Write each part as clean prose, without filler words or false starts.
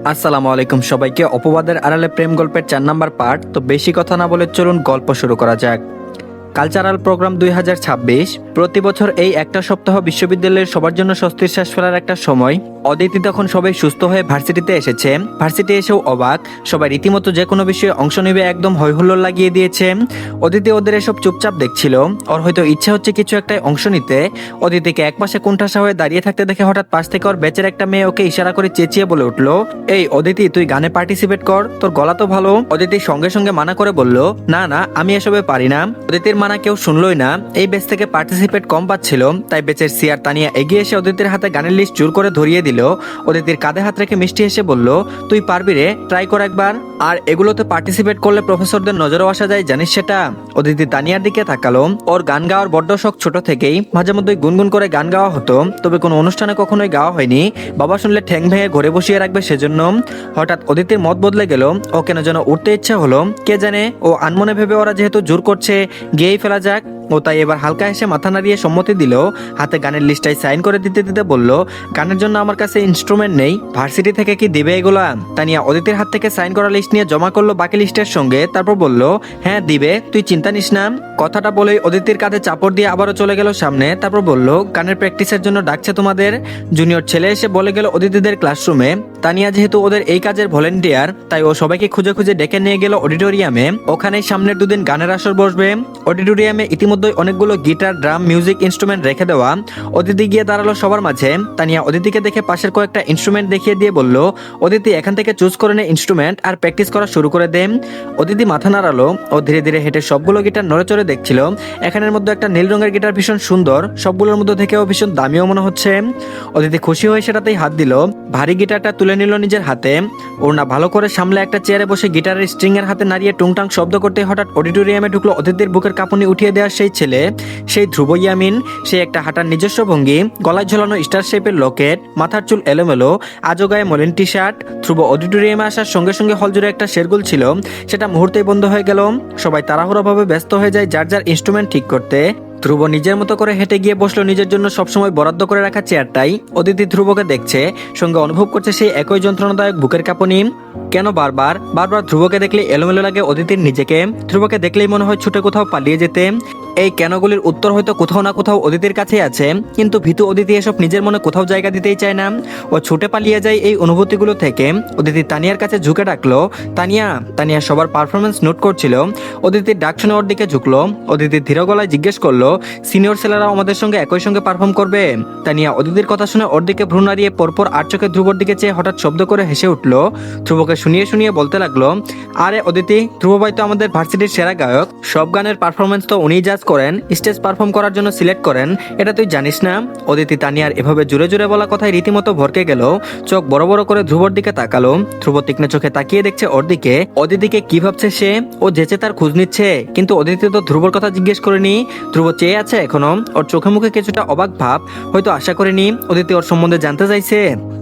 আসসালামু আলাইকুম সবাইকে। অপবাদের আড়ালে প্রেম গল্পের 4 নাম্বার পার্ট। তো বেশি কথা না বলে চলুন গল্প শুরু করা যাক। Cultural programme 2026। প্রতি বছর এই একটা সপ্তাহ বিশ্ববিদ্যালয়ের সবার জন্য স্বস্তির শ্বাস ফেলার একটা সময়। অদিতি তখন সবাই সুস্থ হয়ে ভার্সিটিতে এসেছে। ভার্সিটি এসেও অবাক, সবাই রীতিমতো যে কোনো বিষয়ে অংশ নেবে একদম হৈহুল্লোড় লাগিয়ে দিয়েছে। অদিতি ওদের এসব চুপচাপ দেখছিল। ওর হয়তো ইচ্ছে হচ্ছে কিছু একটাই অংশ নিতে। অদিতিকে একপাশে কোণঠাসা হয়ে দাঁড়িয়ে থাকতে দেখে হঠাৎ পাশ থেকে ওর ব্যাচের একটা মেয়ে ওকে ইশারা করে চেঁচিয়ে বলে উঠলো, এই অদিতি, তুই গানে পার্টিসিপেট কর, তোর গলা তো ভালো। অদিতি সঙ্গে সঙ্গে মানা করে বলল, না না, আমি এসবে পারি না। অদিতির মানা কেউ শুনলই না। এই ব্যাচ থেকে পার্টিসিপেট কম পাচ্ছিল, তাই ব্যাচের সিআর তানিয়া এগিয়ে এসে অদিতির হাতে গানের লিস্ট জোর করে ধরিয়ে দিল। অদিতির কাঁধে হাত রেখে মিষ্টি এসে বলল, তুই পারবি রে, ট্রাই কর একবার। আর এগুলোতে পার্টিসিপেট করলে প্রফেসরদের নজরও আসা যায়, জানিস সেটা। অদিতি তানিয়ার দিকে তাকালো। ওর গান গাওয়ার বড্ড শখ ছোট থেকেই, মাঝে মধ্যে গুনগুন করে গান গাওয়া হতো, তবে কোনো অনুষ্ঠানে কখনোই গাওয়া হয়নি। বাবা শুনলে ঠ্যাং ভেঙে ঘরে বসিয়ে রাখবে সেজন্য। হঠাৎ অদিতির মত বদলে গেল। ও কেন যেন উঠতে ইচ্ছে হলো, কে জানে। ও আনমনে ভেবে ওরা যেহেতু জোর করছে, গিয়েই ফেলা যাক। ও তাই এবার হালকা হেসে মাথা নাড়িয়ে সম্মতি দিল। হাতে গানের লিস্টটাই সাইন করে দিতে দিতে বলল, গানের জন্য আমার কাছে ইনস্ট্রুমেন্ট নেই, ভার্সিটি থেকে কি দিবে এগুলা। তানিয়া অদিতির হাত থেকে সাইন করা লিস্ট নিয়ে জমা করলো বাকি লিস্টের সঙ্গে, তারপর বলল, হ্যাঁ দিবে, তুই চিন্তা নিস না। কথাটা বলেই অদিতির কাঁধে চাপড় দিয়ে আবারও চলে গেল সামনে। তারপর বলল, গানের প্র্যাকটিসের জন্য ডাকছে তোমাদের। জুনিয়র ছেলে এসে বলে গেল অদিতিদের ক্লাসরুমে। তানিয়া যেহেতু ওদের এই কাজের ভলেন্টিয়ার, তাই ও সবাইকে খুঁজে খুঁজে ডেকে নিয়ে গেল অডিটোরিয়ামে। ওখানেই সামনের দুদিন গানের আসর বসবে। অডিটোরিয়ামে ইতিমধ্যে অনেকগুলো গিটার, ড্রাম, মিউজিক ইনস্ট্রুমেন্ট রেখে দেওয়া। অদিতি গিয়ে দাঁড়ালো সবার মাঝে। তানিয়া অদিতিকে দেখে পাশের কয়েকটা ইনস্ট্রুমেন্ট দেখিয়ে দিয়ে বলল, অদিতি, এখান থেকে চুজ করে নে ইনস্ট্রুমেন্ট আর প্র্যাকটিস করা শুরু করে দে। অদিতি মাথা নাড়ালো। ও ধীরে ধীরে হেঁটে সবগুলো গিটার নড়েচড়ে দেখছিল। এখানের মধ্যে একটা নীল রঙের গিটার ভীষণ সুন্দর, সবগুলোর মধ্যে থেকেও ভীষণ দামিও মনে হচ্ছে। অদিতি খুশি হয়ে সেটাতেই হাত দিল। ভারী গিটারটা তুলে নিল নিজের হাতে। ওড়না ভালো করে সামলে একটা চেয়ারে বসে গিটারের স্ট্রিং এর হাতে নাড়িয়ে টুংটাং শব্দ করতে হঠাৎ অডিটোরিয়ামে ঢুকলো অদিতির বুকের কাঁপুনি উঠিয়ে দেওয়ার সেই ছেলে, সেই ধ্রুব ইয়ামিন। সে একটা হাঁটার নিজস্ব ভঙ্গি, গলায় ঝোলানো স্টার শেপের লকেট, মাথার চুল এলোমেলো, আজও গায়ে মলিন টি শার্ট। ধ্রুব অডিটোরিয়ামে আসার সঙ্গে সঙ্গে হল জুড়ে একটা শেরগোল ছিল, সেটা মুহূর্তেই বন্ধ হয়ে গেল। সবাই তাড়াহুড়োভাবে ব্যস্ত হয়ে যায় যার যার ইনস্ট্রুমেন্ট ঠিক করতে। ধ্রুব নিজের মতো করে হেঁটে গিয়ে বসলো নিজের জন্য সবসময় বরাদ্দ করে রাখা চেয়ারটাই। অদিতি ধ্রুবকে দেখছে, সঙ্গে অনুভব করছে সেই একই যন্ত্রণাদায়ক বুকের কাঁপুনি। কেন বারবার বারবার ধ্রুবকে দেখলে এলোমেলো লাগে অদিতির নিজেকে। ধ্রুবকে দেখলেই মনে হয় ছুটে কোথাও পালিয়ে যেতে। এই কেনগুলির উত্তর হয়তো কোথাও না কোথাও অদিতির কাছেই আছে, কিন্তু ভীতু অদিতি এসব নিজের মনে কোথাও জায়গা দিতেই চায় না। ও ছুটে পালিয়ে যায় এই অনুভূতিগুলো থেকে। অদিতি তানিয়ার কাছে ঝুঁকে ডাকলো, তানিয়া। তানিয়া সবার পারফরমেন্স নোট করছিল। অদিতির ডাক শুনে ওর দিকে ঝুঁকলো। অদিতি ধীর গলায় জিজ্ঞেস করলো, সিনিয়র ছেলেরাও আমাদের সঙ্গে একই সঙ্গে পারফর্ম করবে? তানিয়া অদিতির কথা শুনে ওর দিকে ভ্রু নাড়িয়ে পরপর আর চোখে ধ্রুবর দিকে চেয়ে হঠাৎ শব্দ করে হেসে উঠলো। ধ্রুবকে শুনিয়ে শুনিয়ে বলতে লাগলো, আরে অদিতি, ধ্রুব ভাই তো আমাদের ভার্সিটির সেরা গায়ক, সব গানের পারফরমেন্স তো উনিই জাজ করেন, স্টেজ পারফর্ম করার জন্য সিলেক্ট করেন, এটা তুই জানিস না? অদিতি তানিয়ার এভাবে জোরে জোরে বলা কথায় রীতিমতো ভরকে গেল। চোখ বড় বড় করে ধ্রুবর দিকে তাকালো। ধ্রুব তীক্ষ্ণ চোখে তাকিয়ে দেখছে ওর দিকে। অদিতিকে কি ভাবছে সে? ও যেচে তার খোঁজ নিচ্ছে, কিন্তু অদিতি তো ধ্রুবর কথা জিজ্ঞেস করেনি। ধ্রুব চেয়ে আছে এখনো, ওর চোখে মুখে কিছুটা অবাক ভাব, হয়তো আশা করেনি অদিতি ওর সম্বন্ধে জানতে চাইছে।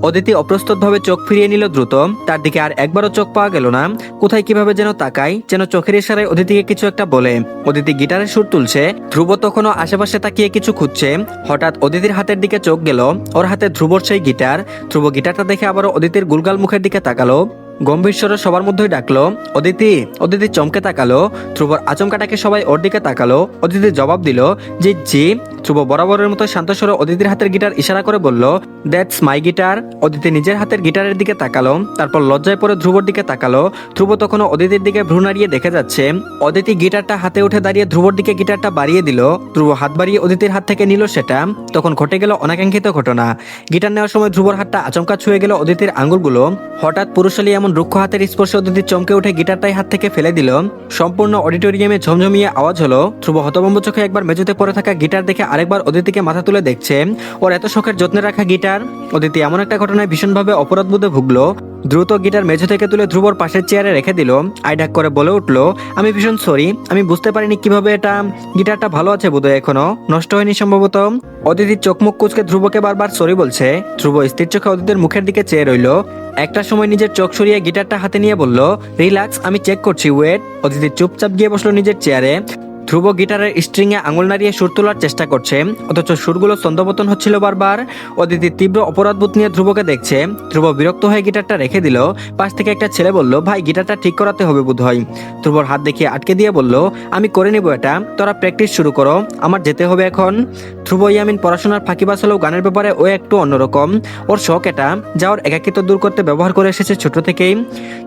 অদিতি অপ্রস্তুত ভাবে চোখ ফিরিয়ে নিল দ্রুত। তার দিকে আর একবারও চোখ পাওয়া গেল না। কোথায় কিভাবে যেন তাকায়, যেন চোখের ইশারায় অদিতিকে কিছু একটা বলে। অদিতি গিটারের সুর তুলছে। ধ্রুব তখনও আশেপাশে তাকিয়ে কিছু খুঁজছে। হঠাৎ অদিতির হাতের দিকে চোখ গেল। ওর হাতে ধ্রুবর সেই গিটার। ধ্রুব গিটারটা দেখে আবারও অদিতির গুলগাল মুখের দিকে তাকালো। গম্ভীর স্বরে সবার মধ্যেই ডাকলো, অদিতি। অদিতি চমকে তাকালো। ধ্রুবর আচমকাটাকে সবাই ওর দিকে তাকালো। অদিতি জবাব দিল, জি জি। ধ্রুব বরাবরের মতো শান্ত স্বরে অদিতির হাতের গিটার ইশারা করে বলল, দ্যাটস মাই গিটার। অদিতি নিজের হাতের গিটারের দিকে তাকালো, তারপর লজ্জায় পড়ে ধ্রুবর দিকে তাকালো। ধ্রুব তখনও অদিতির দিকে ভ্রু নাড়িয়ে দেখে যাচ্ছে। অদিতি গিটারটা হাতে উঠে দাঁড়িয়ে ধ্রুবর দিকে গিটারটা বাড়িয়ে দিল। ধ্রুব হাত বাড়িয়ে অদিতির হাত থেকে নিল সেটা। তখন ঘটে গেল অনাকাঙ্ক্ষিত ঘটনা। গিটার নেওয়ার সময় ধ্রুবর হাতটা আচমকা ছুঁয়ে গেল অদিতির আঙ্গুলগুলো। হঠাৎ পুরুষালী এমন রুক্ষ হাতের স্পর্শে অদিতি চমকে উঠে গিটারটাই হাত থেকে ফেলে দিল। সম্পূর্ণ অডিটোরিয়ামে ঝমঝমিয়ে আওয়াজ হলো। ধ্রুব হতভম্ব চোখে একবার মেঝেতে পড়ে থাকা গিটার দেখে আরেকবার অদিতিকে মাথা তুলে দেখছে। ওর এত শখের যত্নে রাখা গিটার। অদিতি এমন একটা ঘটনায় ভীষণভাবে অপরাধবোধে ভুগলো। দ্রুত গিটার মেঝে থেকে তুলে ধ্রুবর পাশের চেয়ারে রেখে দিল। আইডাক করে বলে উঠলো, আমি ভীষণ সরি, আমি বুঝতে পারিনি কিভাবে এটা। গিটারটা ভালো আছে বোধহয়, এখনো নষ্ট হয়নি সম্ভবত। অদিতির চোখ মুখ কুচকে ধ্রুবকে বারবার সরি বলছে। ধ্রুব স্থির চোখে অদিতির মুখের দিকে চেয়ে রইল। একটা সময় নিজের চোখ সরিয়ে গিটারটা হাতে নিয়ে বলল, রিল্যাক্স, আমি চেক করছি, ওয়েট। অদিতি চুপচাপ গিয়ে বসলো নিজের চেয়ারে। ধ্রুব গিটারের স্ট্রিংয়ে আঙুল নাড়িয়ে সুর তোলার চেষ্টা করছে, অথচ সুরগুলো ছন্দপতন হচ্ছিল বারবার। অদিতি তীব্র অপরাধবোধ নিয়ে ধ্রুবকে দেখছে। ধ্রুব বিরক্ত হয়ে গিটারটা রেখে দিল। পাশ থেকে একটা ছেলে বলল, ভাই গিটারটা ঠিক করাতে হবে বোধহয়। ধ্রুবর হাত দেখিয়ে আটকে দিয়ে বলল, আমি করে নিব এটা, তোরা প্র্যাকটিস শুরু করো, আমার যেতে হবে এখন। ধ্রুব ইয়ামিন পড়াশোনার ফাঁকিবাজ হলেও গানের ব্যাপারে ও একটু অন্যরকম। ওর শখ এটা, যা ওর একাকিত্ব দূর করতে ব্যবহার করে এসেছে ছোট থেকেই।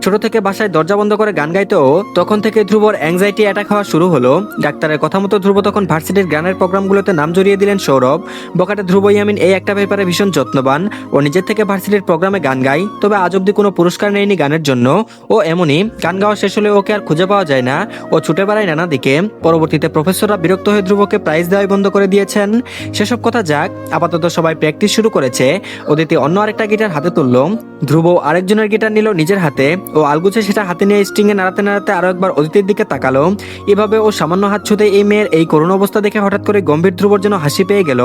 ছোট থেকে বাসায় দরজা বন্ধ করে গান গাইতো। তখন থেকে ধ্রুবর অ্যাংজাইটি অ্যাটাক হওয়া শুরু হলো। ডাক্তারের কথা মতো ধ্রুব তখন ভার্সিটির গানের প্রোগ্রামগুলোতে নাম জড়িয়ে দিলেন সৌরভ। বকাটে ধ্রুব ইয়ামিন এই একটা ব্যাপারে ভীষণ যত্নবান। ও নিজের থেকে ভার্সিটির প্রোগ্রামে গান গায়, তবে আজ অব্দি কোনো পুরস্কার নেয়নি গানের জন্য। ও এমনই, গান গাওয়া শেষ হলে ওকে আর খুঁজে পাওয়া যায় না। ও ছুটে বেড়ায় নানা দিকে। পরবর্তীতে প্রফেসররা বিরক্ত হয়ে ধ্রুবকে প্রাইজ দেওয়াই বন্ধ করে দিয়েছেন। সেসব কথা যাক, আপাতত সবাই প্র্যাকটিস শুরু করেছে। অদিতি অন্য আরেকটা গিটার হাতে তুলল। ধ্রুব আরেকজনের গিটার নিল নিজের হাতে। ও আলগুছে সেটা হাতে নিয়ে স্ট্রিংয়ে নাড়াতে নাড়াতে আরো একবার অদিতির দিকে তাকালো। এভাবে ও সামান্য হাত ছুঁতে এই মেয়ের এই করুণ অবস্থা দেখে হঠাৎ করে গম্ভীর ধ্রুবর যেন হাসি পেয়ে গেল।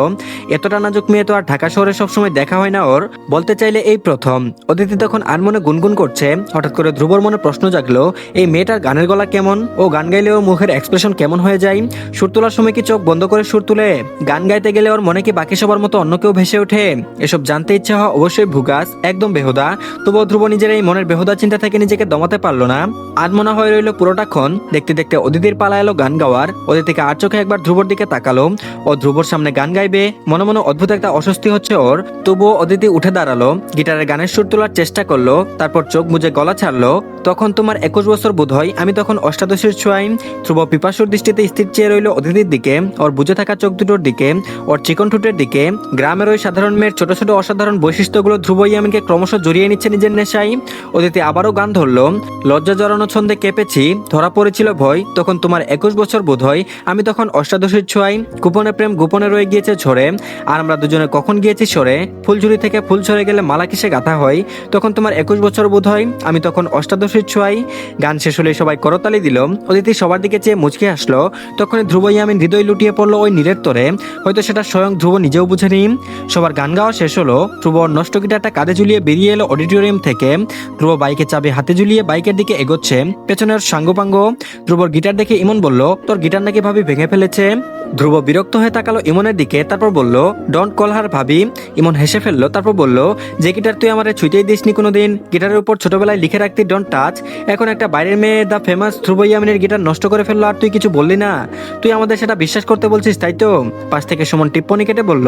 এতটা নাজুক মেয়ে তো আর ঢাকা শহরে সবসময় দেখা হয় না ওর, বলতে চাইলে এই প্রথম। অদিতি তখন আর মনে গুনগুন করছে। হঠাৎ করে ধ্রুবর মনে প্রশ্ন জাগলো, এই মেয়েটার গানের গলা কেমন? ও গান গাইলে ওর মুখের এক্সপ্রেশন কেমন হয়ে যায়? সুর তোলার সময় কি চোখ বন্ধ করে সুর তুলে? গান গাইতে গেলে ওর মনে কি বাকি সবার মতো অন্য কেউ ভেসে ওঠে? এসব জানতে ইচ্ছা হওয়া অবশ্যই ভুগাস, একদম বেহুদা। তবুও ধ্রুব নিজের এই মনের বেহুদা চিন্তা থেকে নিজেকে দমাতে পারলো না। আজ মনে হয় রইল পুরোটাক্ষণ। দেখতে দেখতে অদিতির পালা এলো গান গাওয়ার। অদিতিকে আর চোখে একবার ধ্রুবর দিকে তাকালো। ও ধ্রুবর সামনে গান গাইবে, মনে মনে অদ্ভুত একটা অস্বস্তি হচ্ছে ওর। তবুও অদিতি উঠে দাঁড়ালো, গিটারের গানের সুর তোলার চেষ্টা করলো, তারপর চোখ মুজে গলা ছাড়লো। তখন তোমার 21 বছর বোধ হয়, আমি তখন অষ্টাদশীর ছোঁয়াই। ধ্রুব পিপাসুর দৃষ্টিতে স্থির চেয়ে রইল অদিতির দিকে, ওর বুঝে থাকা চোখ দুটোর দিকে, ওর চিকন ঠোঁটের দিকে। গ্রামের ওই সাধারণ মেয়ের ছোট ছোট অসাধারণ বৈশিষ্ট্যগুলো ধ্রুব ইয়ামিনকে ক্রমশ জড়িয়ে নিচ্ছে নিজের নেশায়। অদিতি আবারও গান ধরলো। লজ্জা জড়ানো ছন্দে কেঁপেছি, ধরা পড়েছিল ভয়, তখন তোমার 21 বছর বোধ হয়, আমি তখন অষ্টাদশীর ছোঁয়াই। গোপনে প্রেম গোপনে রয়ে গিয়েছে ঝরে, আর আমরা দুজনে কখন গিয়েছি সরে। ফুলঝুরি থেকে ফুল ঝরে গেলে মালা কিসে গাঁথা হয়, তখন তোমার 21 বছর বোধ হয়, আমি তখন অষ্টাদশীর ছোঁয়াই। গান শেষ হলে সবাই করতালি দিল। অদিতি সবার দিকে চেয়ে মুচকে আসলো। তখন ধ্রুব ইয়ামিন হৃদয় লুটিয়ে পড়লো ওই নীলের তরে। হয়তো সেটা স্বয়ং ধ্রুব নিজেও বুঝেনি। সবার গান গাওয়া শেষ হলো। ধ্রুব নষ্ট গিটারটা কাঁধে ঝুলিয়ে বেরিয়ে এলো অডিটোরিয়াম থেকে। ধ্রুব বাইকের চাবি হাতে ঝুলিয়ে বাইকের দিকে এগোচ্ছে, পেছনের সাঙ্গপাঙ্গ। ধ্রুবর গিটার দেখে ইমন বলল, তোর গিটার নাকি ভাবি ভেঙে ফেলেছে। ধ্রুব বিরক্ত হয়ে তাকালো ইমনের দিকে, তারপর বলল, ডোন্ট কল হার ভাবি। ইমন হেসে ফেললো, তারপর বলল, যে গিটার তুই আমারে ছুঁতেই দিসনি কোনোদিন, গিটারের উপর ছোটবেলায় লিখে রাখতি ডোন্ট টাচ। এখন একটা বাইরের মেয়ে দা ফেমাস ধ্রুব ইয়ামিনের গিটার নষ্ট করে ফেললো, আর তুই কিছু বললি না। তুই আমাদের সেটা বিশ্বাস করতে বলছিস, তাই তো? পাশ থেকে সুমন টিপ্পনি কেটে বলল,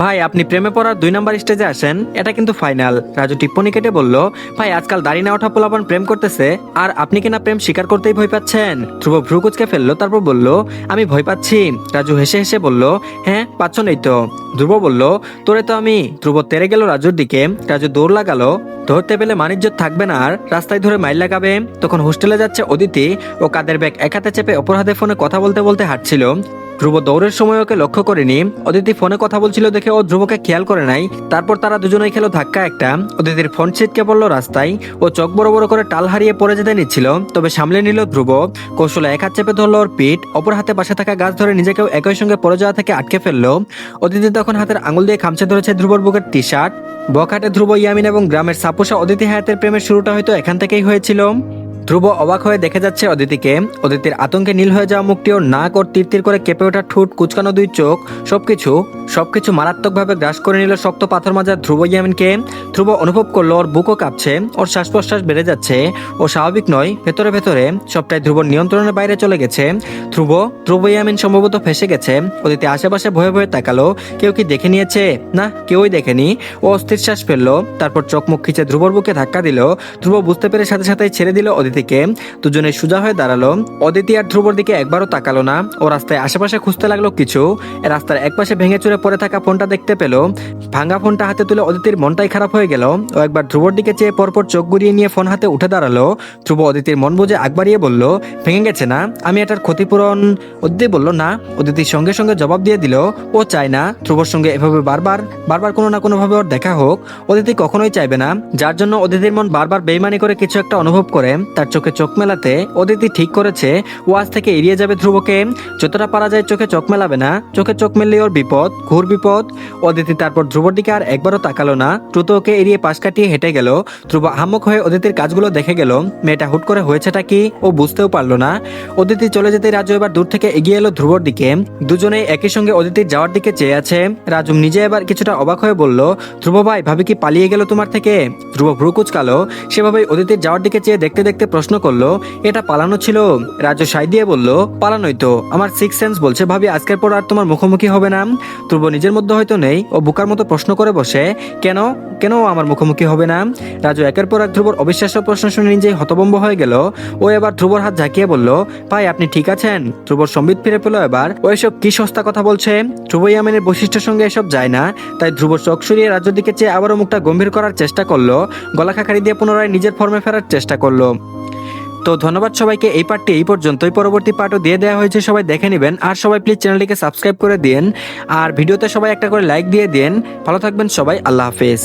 ভাই আপনি প্রেমে পড়ার 2 নাম্বার স্টেজে আসেন, এটা কিন্তু ফাইনাল। রাজু টিপ্পনি কেটে বলল, ভাই আজকাল দাড়ি না ওঠা পোলাপান প্রেম করতেছে, আর আপনি কিনা প্রেম স্বীকার করতেই ভয় পাচ্ছেন। ধ্রুব ভ্রু কুচকে ফেললো, তারপর বলল, আমি ভয় পাচ্ছি। রাজু হেসে হেসে বলল, হ্যাঁ পাচ্ছ নেই তো। ধ্রুব বলল, তোরে তো আমি। ধ্রুব তেরে গেল রাজুর দিকে। রাজু দৌড় লাগালো, ধরতে পেলে মানিজ্য থাকবে না আর, রাস্তায় ধরে মাইল লাগাবে। তখন হোস্টেলে যাচ্ছে অদিতি। ও কাদের ব্যাগ এক হাতে চেপে অপর হাতে ফোনে কথা বলতে বলতে হাঁটছিল। ধ্রুব দৌড়ের সময় ওকে লক্ষ্য করেনি। অদিতি ফোনে কথা বলছিল দেখে ও ধ্রুবকে খেয়াল করে নাই। তারপর তারা দুজনেই খেলো ধাক্কা একটা। অদিতির ফোন ছিটকে পড়লো রাস্তায়। ও চোখ বড় বড় করে টাল হারিয়ে পড়ে যেতে নিচ্ছিল, তবে সামলে নিল ধ্রুব। কৌশলে এক হাত চেপে ধরলো ওর পিঠ, অপর হাতে পাশে থাকা গাছ ধরে নিজেকেও একই সঙ্গে পড়ে যাওয়া থেকে আটকে ফেললো। অদিতি তখন হাতের আঙুল দিয়ে খামচে ধরেছে ধ্রুবর বুকের টি শার্ট। বখাটে ধ্রুব ইয়ামিন এবং গ্রামের সাপোসা অদিতি হায়াতের প্রেমের শুরুটা হয়তো এখান থেকেই হয়েছিল। ধ্রুব অবাক হয়ে দেখে যাচ্ছে অদিতিকে। অদিতির আতঙ্কে নীল হয়ে যাওয়া মুখটি, ওর নাক, ওর তীর করে কেঁপে ওঠা ঠোঁট, কুচকানো 2 চোখ, সবকিছু মারাত্মকভাবে গ্রাস করে নিল শক্ত পাথর মাজা ধ্রুব ইয়ামিনকে। ধ্রুব অনুভব করলো ওর বুকও কাঁপছে, ওর শ্বাস প্রশ্বাস বেড়ে যাচ্ছে। ও স্বাভাবিক নয়, ভেতরে ভেতরে সবটাই ধ্রুবর নিয়ন্ত্রণের বাইরে চলে গেছে। ধ্রুব ইয়ামিন সম্ভবত ফেসে গেছে। অদিতি আশেপাশে ভয়ে ভয়ে তাকালো, কেউ কি দেখে নিয়েছে? না, কেউই দেখেনি। ও অস্থির শ্বাস ফেললো, তারপর চোখ মুখ খিচে ধ্রুবর বুকে ধাক্কা দিল। ধ্রুব বুঝতে পেরে সাথে সাথে ছেড়ে দিল অদিতিকে। দুজনে সোজা হয়ে দাঁড়ালো। অদিতি আর ধ্রুবর দিকে একবারও তাকালো না। ও রাস্তায় আশেপাশে খুঁজতে লাগলো কিছু। রাস্তার একপাশে ভেঙে চুরে পড়ে থাকা ফোনটা দেখতে পেল। ভাঙা ফোনটা হাতে তুলে অদিতির মনটাই খারাপ হয়ে গেল। ও একবার ধ্রুবর দিকে চেয়ে পরপর চোখ ঘুরিয়ে নিয়ে ফোন হাতে উঠে দাঁড়ালো। ধ্রুব অদিতির মন বুঝে আগ বাড়িয়ে বলল, ভেঙে গেছে না, আমি এটার ক্ষতিপূরণ। অদিতি বলল না। অদিতির সঙ্গে সঙ্গে জবাব দিয়ে দিল, ও চায় না ধ্রুবর সঙ্গে এভাবে বারবার কোনো না কোনো ভাবে ওর দেখা হোক। অদিতি কখনোই চাইবে না, যার জন্য অদিতির মন বারবার বেইমানি করে কিছু একটা অনুভব করে। তার চোখে চোখ মেলাতে অদিতি ঠিক করেছে ও আজ থেকে এড়িয়ে যাবে ধ্রুবকে। যতটা পারা যায় চোখে চোখ মেলাবে না, চোখে চোখ মেললে ওর বিপদ। ঘোর বিপদ। অদিতি তারপর ধ্রুবর দিকে আর একবারও তাকালো না, দ্রুত ওকে এড়িয়ে পাশ কাটিয়ে হেঁটে গেল। ধ্রুব আহাম্মক হয়ে অদিতির কাজগুলো দেখে গেল। মেয়েটা হুট করে হয়েছেটা কি ও বুঝতেও পারলো না। অদিতি চলে যেতে রাজু এবার দূর থেকে এগিয়ে এলো ধ্রুবর দিকে। দুজনেই একই সঙ্গে অদিতির যাওয়ার দিকে চেয়ে আছে। রাজু নিজে এবার কিছুটা অবাক হয়ে বলল, ধ্রুব ভাই, ভাবি কি পালিয়ে গেল তোমার থেকে? ধ্রুব ভ্রু কুচকালো। সেভাবেই অদিতির যাওয়ার দিকে চেয়ে দেখতে দেখতে প্রশ্ন করলো, এটা পালানো ছিল? রাজু সাই দিয়ে বলল, পালানোই তো। আমার সিক্স সেন্স বলছে ভাবি আজকের পর আর তোমার মুখোমুখি হবে না। ধ্রুব নিজের মধ্যে হয়তো নেই, ও বোকার মতো প্রশ্ন করে বসে, কেন কেন ও আমার মুখোমুখি হবে না? রাজু একের পর এক ধ্রুবর অবিশ্বাস্য প্রশ্ন শুনে নিজেই হতভম্ব হয়ে গেল। ও এবার ধ্রুবর হাত ঝাঁকিয়ে বলল, ভাই আপনি ঠিক আছেন? ধ্রুবর সম্বিত ফিরে পেল এবার। ও এসব কি সস্তা কথা বলছে? ধ্রুব ইয়ামিনের বৈশিষ্ট্যের সঙ্গে এসব যায় না। তাই ধ্রুব চোখ সরিয়ে রাজুর দিকে চেয়ে আবারও মুখটা গম্ভীর করার চেষ্টা করলো। গলা খাকারি দিয়ে পুনরায় নিজের ফর্মে ফেরার চেষ্টা করলো। তো ধন্যবাদ সবাইকে, এই পার্টটি এই পর্যন্তই। পরবর্তী পার্টও দিয়ে দেওয়া হয়েছে, সবাই দেখে নেবেন। আর সবাই প্লিজ চ্যানেলটিকে সাবস্ক্রাইব করে দিন, আর ভিডিওতে সবাই একটা করে লাইক দিয়ে দিন। ভালো থাকবেন সবাই, আল্লাহ হাফেজ।